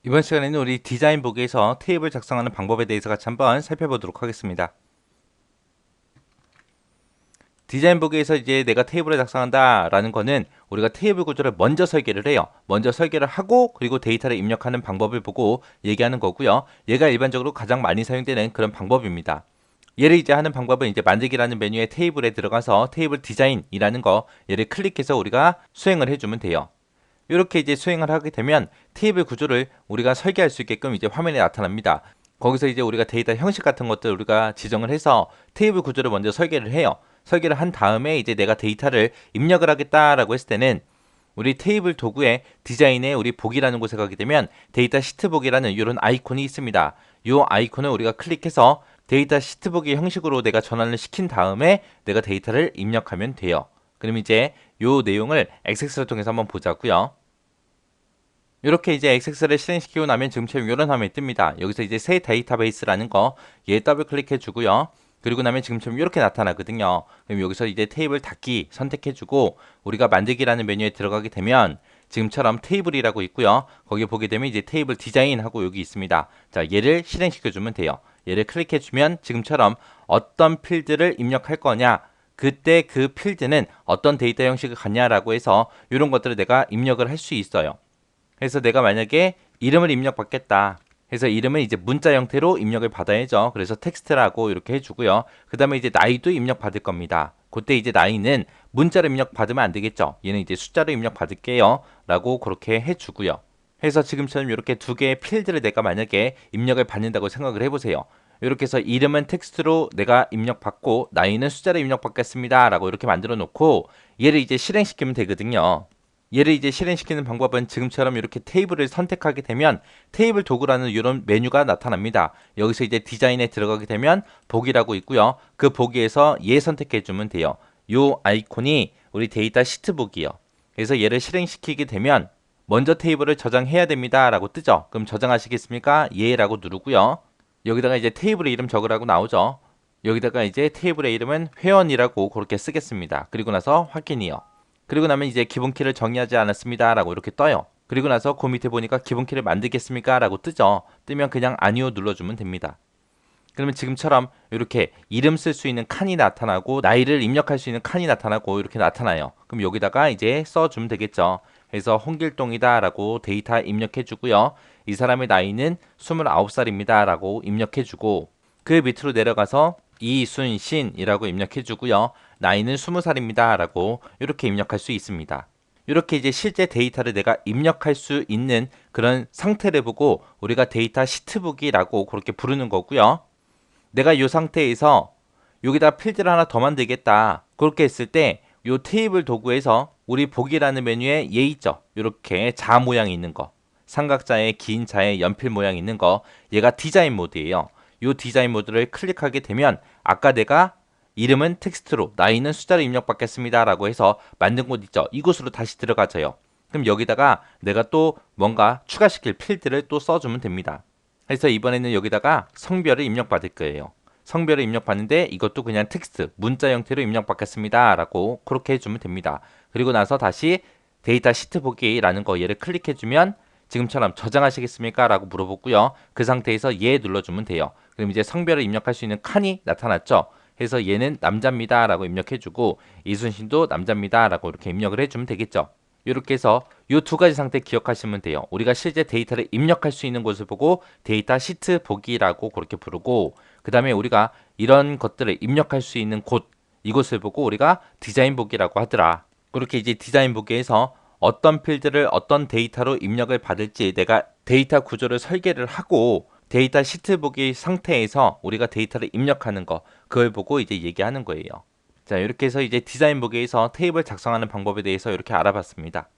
이번 시간에는 우리 디자인 보기에서 테이블 작성하는 방법에 대해서 같이 한번 살펴보도록 하겠습니다. 디자인 보기에서 이제 내가 테이블을 작성한다 라는 거는 우리가 테이블 구조를 먼저 설계를 해요. 먼저 설계를 하고 그리고 데이터를 입력하는 방법을 보고 얘기하는 거고요. 얘가 일반적으로 가장 많이 사용되는 그런 방법입니다. 얘를 이제 하는 방법은 이제 만들기라는 메뉴에 테이블에 들어가서 테이블 디자인이라는 거 얘를 클릭해서 우리가 수행을 해주면 돼요. 이렇게 이제 수행을 하게 되면 테이블 구조를 우리가 설계할 수 있게끔 이제 화면에 나타납니다. 거기서 이제 우리가 데이터 형식 같은 것들 우리가 지정을 해서 테이블 구조를 먼저 설계를 해요. 설계를 한 다음에 이제 내가 데이터를 입력을 하겠다라고 했을 때는 우리 테이블 도구에 디자인에 우리 보기라는 곳에 가게 되면 데이터 시트 보기라는 이런 아이콘이 있습니다. 이 아이콘을 우리가 클릭해서 데이터 시트 보기 형식으로 내가 전환을 시킨 다음에 내가 데이터를 입력하면 돼요. 그럼 이제 이 내용을 엑섹스를 통해서 한번 보자고요. 이렇게 이제 엑섹스를 실행시키고 나면 지금처럼 이런 화면이 뜹니다. 여기서 이제 새 데이터베이스라는 거 얘 더블 클릭해 주고요. 그리고 나면 지금처럼 이렇게 나타나거든요. 그럼 여기서 이제 테이블 닫기 선택해 주고 우리가 만들기라는 메뉴에 들어가게 되면 지금처럼 테이블이라고 있고요. 거기 보게 되면 이제 테이블 디자인하고 여기 있습니다. 자, 얘를 실행시켜 주면 돼요. 얘를 클릭해 주면 지금처럼 어떤 필드를 입력할 거냐, 그때 그 필드는 어떤 데이터 형식을 갖냐라고 해서 이런 것들을 내가 입력을 할 수 있어요. 그래서 내가 만약에 이름을 입력받겠다 해서 이름은 이제 문자 형태로 입력을 받아야죠. 그래서 텍스트라고 이렇게 해주고요. 그 다음에 이제 나이도 입력받을 겁니다. 그때 이제 나이는 문자로 입력받으면 안 되겠죠. 얘는 이제 숫자로 입력받을게요 라고 그렇게 해주고요. 해서 지금처럼 이렇게 두 개의 필드를 내가 만약에 입력을 받는다고 생각을 해보세요. 이렇게 해서 이름은 텍스트로 내가 입력받고 나이는 숫자로 입력받겠습니다 라고 이렇게 만들어 놓고 얘를 이제 실행시키면 되거든요. 얘를 이제 실행시키는 방법은 지금처럼 이렇게 테이블을 선택하게 되면 테이블 도구라는 이런 메뉴가 나타납니다. 여기서 이제 디자인에 들어가게 되면 보기라고 있고요. 그 보기에서 얘 선택해 주면 돼요. 요 아이콘이 우리 데이터 시트 보기요. 그래서 얘를 실행시키게 되면 먼저 테이블을 저장해야 됩니다 라고 뜨죠. 그럼 저장하시겠습니까? 예 라고 누르고요. 여기다가 이제 테이블의 이름 적으라고 나오죠. 여기다가 이제 테이블의 이름은 회원이라고 그렇게 쓰겠습니다. 그리고 나서 확인이요. 그리고 나면 이제 기본키를 정의하지 않았습니다 라고 이렇게 떠요. 그리고 나서 그 밑에 보니까 기본키를 만들겠습니까 라고 뜨죠. 뜨면 그냥 아니요 눌러주면 됩니다. 그러면 지금처럼 이렇게 이름 쓸 수 있는 칸이 나타나고 나이를 입력할 수 있는 칸이 나타나고 이렇게 나타나요. 그럼 여기다가 이제 써주면 되겠죠. 그래서 홍길동이다 라고 데이터 입력해 주고요. 이 사람의 나이는 29살입니다 라고 입력해 주고 그 밑으로 내려가서 이순신이라고 입력해 주고요. 나이는 20살입니다 라고 이렇게 입력할 수 있습니다. 이렇게 이제 실제 데이터를 내가 입력할 수 있는 그런 상태를 보고 우리가 데이터 시트 보기라고 그렇게 부르는 거고요. 내가 이 상태에서 여기다 필드를 하나 더 만들겠다. 그렇게 했을 때 이 테이블 도구에서 우리 보기라는 메뉴에 얘 있죠. 이렇게 자 모양이 있는 거. 삼각자의 긴 자의 연필 모양 있는 거. 얘가 디자인 모드예요. 이 디자인 모드를 클릭하게 되면 아까 내가 이름은 텍스트로 나이는 숫자로 입력받겠습니다 라고 해서 만든 곳 있죠. 이곳으로 다시 들어가져요. 그럼 여기다가 내가 또 뭔가 추가시킬 필드를 또 써주면 됩니다. 그래서 이번에는 여기다가 성별을 입력받을 거예요. 성별을 입력받는데 이것도 그냥 텍스트, 문자 형태로 입력받겠습니다 라고 그렇게 해주면 됩니다. 그리고 나서 다시 데이터 시트 보기라는 거 얘를 클릭해주면 지금처럼 저장하시겠습니까? 라고 물어보고요. 그 상태에서 예 눌러주면 돼요. 그럼 이제 성별을 입력할 수 있는 칸이 나타났죠. 해서 얘는 남자입니다 라고 입력해주고 이순신도 남자입니다 라고 이렇게 입력을 해주면 되겠죠. 이렇게 해서 이 두 가지 상태 기억하시면 돼요. 우리가 실제 데이터를 입력할 수 있는 곳을 보고 데이터 시트 보기라고 그렇게 부르고 그 다음에 우리가 이런 것들을 입력할 수 있는 곳 이곳을 보고 우리가 디자인 보기라고 하더라. 그렇게 이제 디자인 보기에서 어떤 필드를 어떤 데이터로 입력을 받을지 내가 데이터 구조를 설계를 하고 데이터 시트 보기 상태에서 우리가 데이터를 입력하는 거 그걸 보고 이제 얘기하는 거예요. 자, 이렇게 해서 이제 디자인 보기에서 테이블 작성하는 방법에 대해서 이렇게 알아봤습니다.